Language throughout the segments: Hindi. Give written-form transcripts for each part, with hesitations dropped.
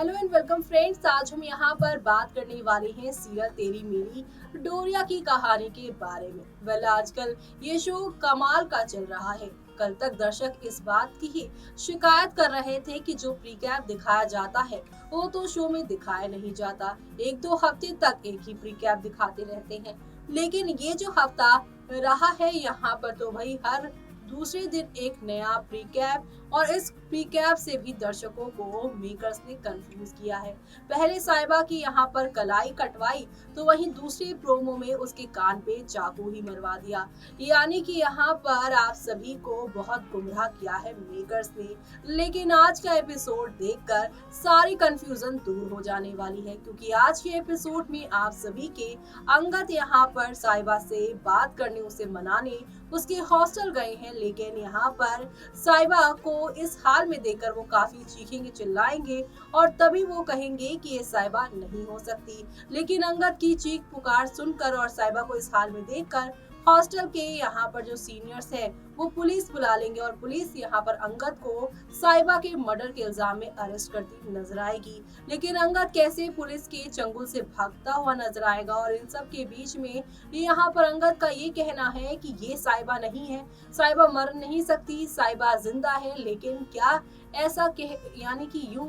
Hello and welcome friends. आज हम यहाँ पर बात करने वाले हैं सीरियल तेरी मेरी डोरिया की कहानी के बारे में। आजकल ये शो कमाल का चल रहा है। कल तक दर्शक इस बात की ही शिकायत कर रहे थे कि जो प्रीकैप दिखाया जाता है वो तो शो में दिखाया नहीं जाता। एक दो हफ्ते तक एक ही प्रीकैप दिखाते रहते हैं, लेकिन ये जो हफ्ता रहा है यहाँ पर तो भाई हर दूसरे दिन एक नया प्रीकैप, और इस प्रीकैप से भी दर्शकों को मेकर्स ने कंफ्यूज किया है। पहले साइबा की यहाँ पर कलाई कटवाई तो वहीं दूसरे प्रोमो में उसके कान पे चाकू ही मरवा दिया। यानी कि यहाँ पर आप सभी को बहुत गुमराह किया है मेकर्स ने। लेकिन आज का एपिसोड देखकर सारी कंफ्यूजन दूर हो जाने वाली है, क्योंकि आज के एपिसोड में आप सभी के अंगद यहाँ पर साइबा से बात करने, उसे मनाने उसके हॉस्टल गए हैं। लेकिन यहाँ पर साइबा को इस हाल में देखकर वो काफी चीखेंगे, चिल्लाएंगे और तभी वो कहेंगे कि ये साइबा नहीं हो सकती। लेकिन अंगद की चीख पुकार सुनकर और साइबा को इस हाल में देखकर हॉस्टल के यहाँ पर जो सीनियर्स है वो पुलिस बुला लेंगे, और पुलिस यहाँ पर अंगद को साइबा के मर्डर के इल्जाम में अरेस्ट करती नजर आएगी। लेकिन अंगद कैसे पुलिस के चंगुल से भागता हुआ नजर आएगा, और इन सब के बीच में यहाँ पर अंगद का ये कहना है कि ये साइबा नहीं है, साइबा मर नहीं सकती, साइबा जिंदा है। लेकिन क्या ऐसा कह, यानी कि यूं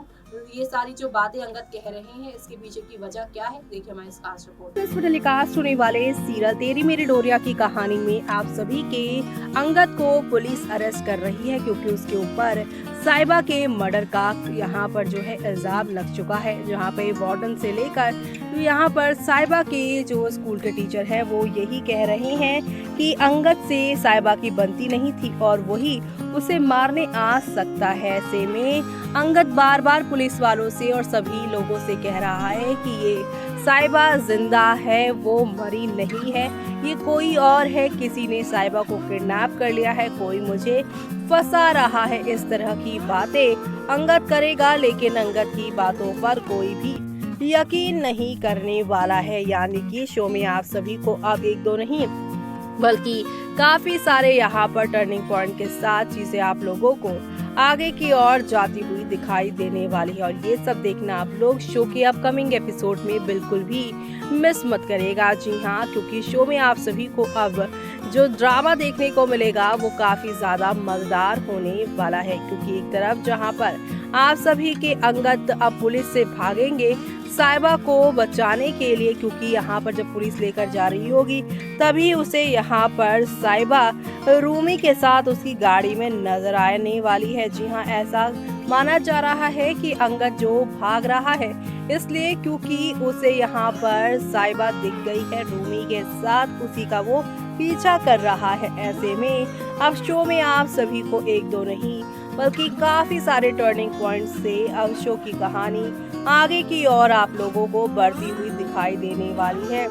ये सारी जो बातें अंगद कह रहे हैं, इसके पीछे की वजह क्या है, देखिए हमारे इस खास रिपोर्ट। इस टेलीकास्ट होने वाले सीरियल तेरी मेरी डोरिया की कहानी में आप सभी के अंगद को पुलिस अरेस्ट कर रही है, क्योंकि उसके ऊपर साइबा के मर्डर का यहाँ पर जो है इल्जाम लग चुका है। जहाँ पे वार्डन से लेकर यहाँ पर साइबा के जो स्कूल के टीचर है वो यही कह रहे हैं कि अंगद से साइबा की बनती नहीं थी और वही उसे मारने आ सकता है। ऐसे में अंगद बार बार पुलिस वालों से और सभी लोगों से कह रहा है कि ये साइबा जिंदा है, वो मरी नहीं है, ये कोई और है, किसी ने साइबा को किडनैप कर लिया है, कोई मुझे फंसा रहा है। इस तरह की बातें अंगद करेगा, लेकिन अंगद की बातों पर कोई भी यकीन नहीं करने वाला है। यानी कि शो में आप सभी को अब एक दो नहीं बल्कि काफी सारे यहाँ पर टर्निंग पॉइंट के साथ चीजें आप लोगों को आगे की ओर जाती हुई दिखाई देने वाली है, और ये सब देखना आप लोग शो के अपकमिंग एपिसोड में बिल्कुल भी मिस मत करेगा। जी हाँ, क्योंकि शो में आप सभी को अब जो ड्रामा देखने को मिलेगा वो काफी ज्यादा मजेदार होने वाला है। क्योंकि एक तरफ जहाँ पर आप सभी के अंगद अब पुलिस से भागेंगे साइबा को बचाने के लिए, क्योंकि यहाँ पर जब पुलिस लेकर जा रही होगी तभी उसे यहाँ पर साइबा रूमी के साथ उसकी गाड़ी में नजर आने वाली है। जी हाँ, ऐसा माना जा रहा है कि अंगद जो भाग रहा है इसलिए क्योंकि उसे यहाँ पर साइबा दिख गई है रूमी के साथ, उसी का वो पीछा कर रहा है। ऐसे में अब शो में आप सभी को एक दो नहीं बल्कि काफी सारे टर्निंग पॉइंट से अब शो की कहानी आगे की ओर आप लोगों को बढ़ती हुई दिखाई देने वाली है।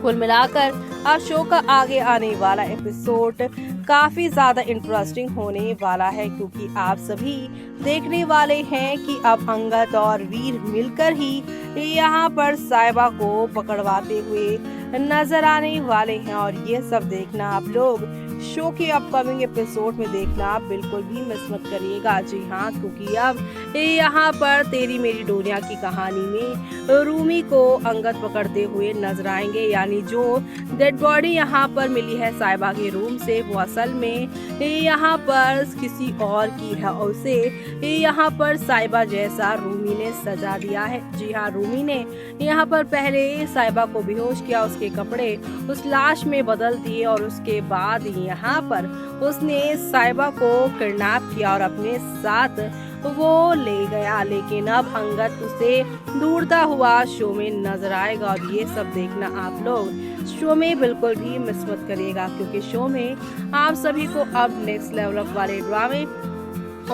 कुल मिलाकर अब शो का आगे आने वाला एपिसोड काफी ज्यादा इंटरेस्टिंग होने वाला है, क्योंकि आप सभी देखने वाले हैं कि अब अंगद और वीर मिलकर ही यहाँ पर साइबा को पकड़वाते हुए नजर आने वाले हैं। और ये सब देखना आप लोग शो के अपकमिंग एपिसोड में देखना बिल्कुल भी मिस मत करिएगा। जी हाँ, क्योंकि अब यहाँ पर तेरी मेरी डोरिया की कहानी में रूमी को अंगद पकड़ते हुए नजर आएंगे। यानी जो डेड बॉडी यहाँ पर मिली है साइबा के रूम से वो असल में यहाँ पर किसी और की है, और उसे यहाँ पर साइबा जैसा रूमी ने सजा दिया है। जी हाँ, रूमी ने यहाँ पर पहले साइबा को बेहोश किया, उसके कपड़े उस लाश में बदल दिए और उसके बाद यहाँ पर उसने साइबा को किडनैप किया और अपने साथ वो ले गया। लेकिन अब अंगद उसे ढूंढता हुआ शो में नजर आएगा, और ये सब देखना आप लोग शो में बिल्कुल भी मिस मत करिएगा, क्योंकि शो में आप सभी को अब नेक्स्ट लेवल वाले ड्रामे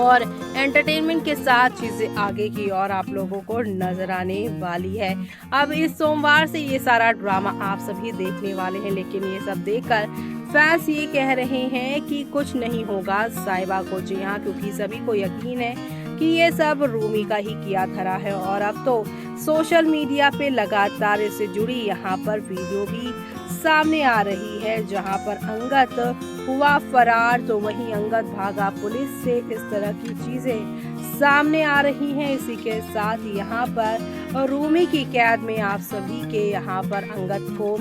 और एंटरटेनमेंट के साथ चीजें आगे की ओर आप लोगों को नजर आने वाली है। अब इस सोमवार से ये सारा ड्रामा आप सभी देखने वाले हैं, लेकिन ये सब देखकर फैंस ये कह रहे हैं कि कुछ नहीं होगा साइबा को। जी हाँ, क्योंकि सभी को यकीन है कि ये सब रूमी का ही किया धरा है, और अब तो सोशल मीडिया पे लगातार इससे जुड़ी यहाँ पर वीडियो भी सामने आ रही है, जहाँ पर अंगद हुआ फरार तो वहीं अंगद भागा पुलिस से। इस तरह की चीजें सामने आ रही हैं। इसी के साथ यहाँ पर रूमी की कैद में आप सभी के यहाँ पर अंगद को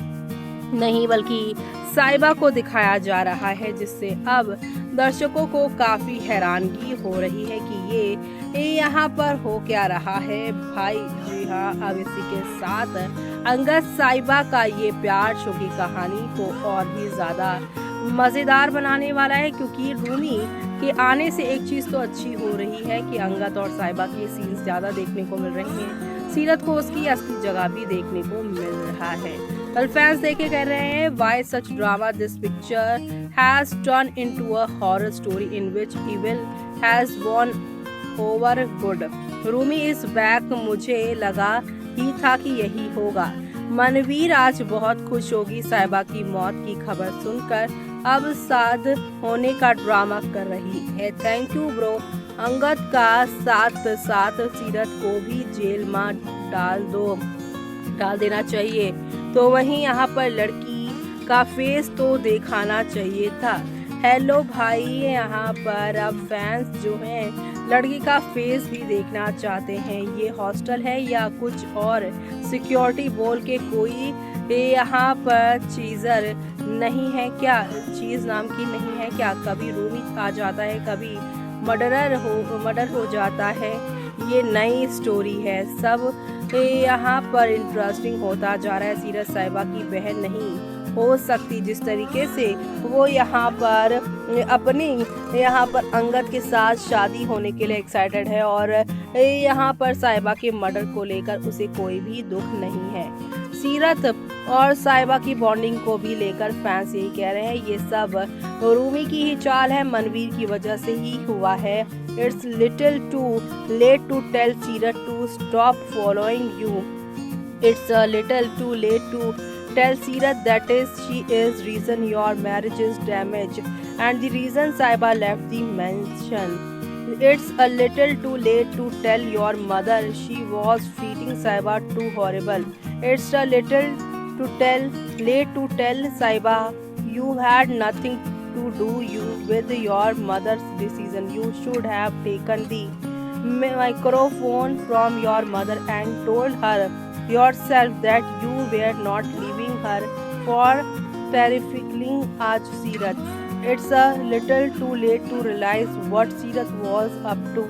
नहीं बल्कि साइबा को दिखाया जा रहा है, जिससे अब दर्शकों को काफी हैरानगी हो रही है कि ये यहाँ पर हो क्या रहा है भाई। जी हाँ, अब इसी के साथ अंगद साइबा का ये प्यार शो की कहानी को और भी ज्यादा मजेदार बनाने वाला है, क्योंकि रूमी के आने से एक चीज तो अच्छी हो रही है कि अंगद और साइबा के सीन्स ज्यादा देखने को मिल रहे हैं। सीरत को उसकी असली जगह भी देखने को मिल रहा है। कल फैंस देखे कह रहे हैं, why such drama, this picture has turn into a horror story in which evil has won over good. Rumi is back, मुझे लगा ही था कि यही होगा। मनवीर आज बहुत खुश होगी साइबा की मौत की खबर सुनकर, अब साथ होने का ड्रामा कर रही है। Thank you bro. अंगद का साथ साथ सीरत को भी जेल में डाल देना चाहिए। तो वहीं यहाँ पर लड़की का फेस तो दिखाना चाहिए था। हेलो भाई, यहाँ पर अब फैंस जो हैं लड़की का फेस भी देखना चाहते हैं। ये हॉस्टल है या कुछ और? सिक्योरिटी बोल के कोई यहाँ पर चीजर नहीं है क्या? चीज नाम की नहीं है क्या? कभी रूमी आ जाता है, कभी मर्डर हो जाता है। ये नई स्टोरी है, सब यहाँ पर इंटरेस्टिंग होता जा रहा है। सीरत साइबा की बहन नहीं हो सकती, जिस तरीके से वो यहाँ पर अंगद के साथ शादी होने के लिए एक्साइटेड है और यहाँ पर साइबा के मर्डर को लेकर उसे कोई भी दुख नहीं है। सीरत और साइबा की बॉन्डिंग को भी लेकर फैंस यही कह रहे हैं, ये सब रूमी की ही चाल है, मनवीर की वजह से ही हुआ है। It's little too late to tell Seerat to stop following you. It's a little too late to tell Seerat that she is reason your marriage is damaged and the reason Saiba left the mansion. It's a little too late to tell your mother she was treating Saiba too horrible. It's a little late to tell Saiba you had nothing to do with your mother's decision. You should have taken the microphone from your mother and told her yourself that you were not leaving her for terrifically आज सीरत. It's a little too late to realize what Seerat was up to.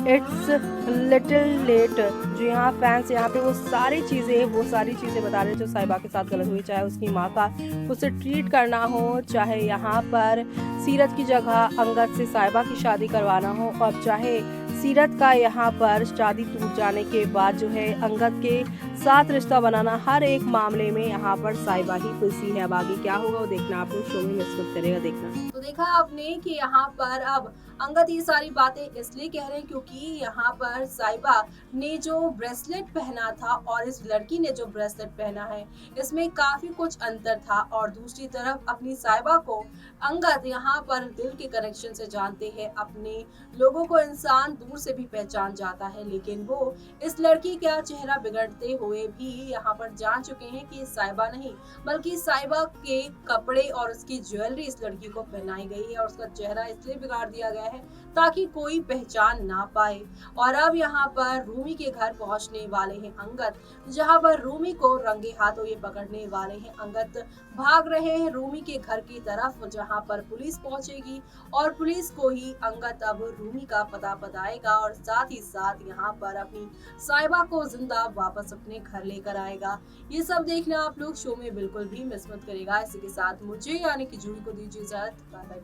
It's little late. जो यहाँ फैंस यहाँ पे वो सारी चीज़ें बता रहे हैं जो साइबा के साथ गलत हुई, चाहे उसकी माँ का उसे ट्रीट करना हो, चाहे यहाँ पर सीरत की जगह अंगद से साइबा की शादी करवाना हो, और चाहे सीरत का यहाँ पर शादी टूट जाने के बाद जो है अंगद के साथ रिश्ता बनाना, हर एक मामले में यहाँ पर साइबा ही खुशी है। अब आगे क्या होगा वो देखना, आप लोग शो में मिस मत करेगा देखना। तो देखा आपने कि यहाँ पर अब अंगद ये सारी बातें इसलिए कह रहे हैं क्योंकि यहाँ पर साइबा ने जो ब्रेसलेट पहना था और इस लड़की ने जो ब्रेसलेट पहना है इसमें काफी कुछ अंतर था, और दूसरी तरफ अपनी साइबा को अंगद यहाँ पर दिल के कनेक्शन से जानते हैं। अपने लोगों को इंसान दूर से भी पहचान जाता है, लेकिन वो इस लड़की का चेहरा बिगड़ते हुए भी यहाँ पर जान चुके हैं कि साइबा नहीं बल्कि साइबा के कपड़े और उसकी ज्वेलरी इस लड़की को पहनाई गई है, और उसका चेहरा इसलिए बिगाड़ दिया गया है ताकि कोई पहचान ना पाए। और अब यहाँ पर रूमी के घर पहुंचने वाले हैं अंगद, जहाँ पर रूमी को रंगे हाथों ये पकड़ने वाले हैं। अंगद भाग रहे हैं रूमी के घर की तरफ, जहाँ पर पुलिस पहुंचेगी और पुलिस को ही अंगद अब रूमी का पता बताएगा और साथ ही साथ यहाँ पर अपनी साइबा को जिंदा वापस अपने घर लेकर आएगा। ये सब देखना आप लोग शो में बिल्कुल भी मिस मत करेगा। इसी के साथ मुझे यानी कि जूही को दीजिए इजाजत। Bye bye.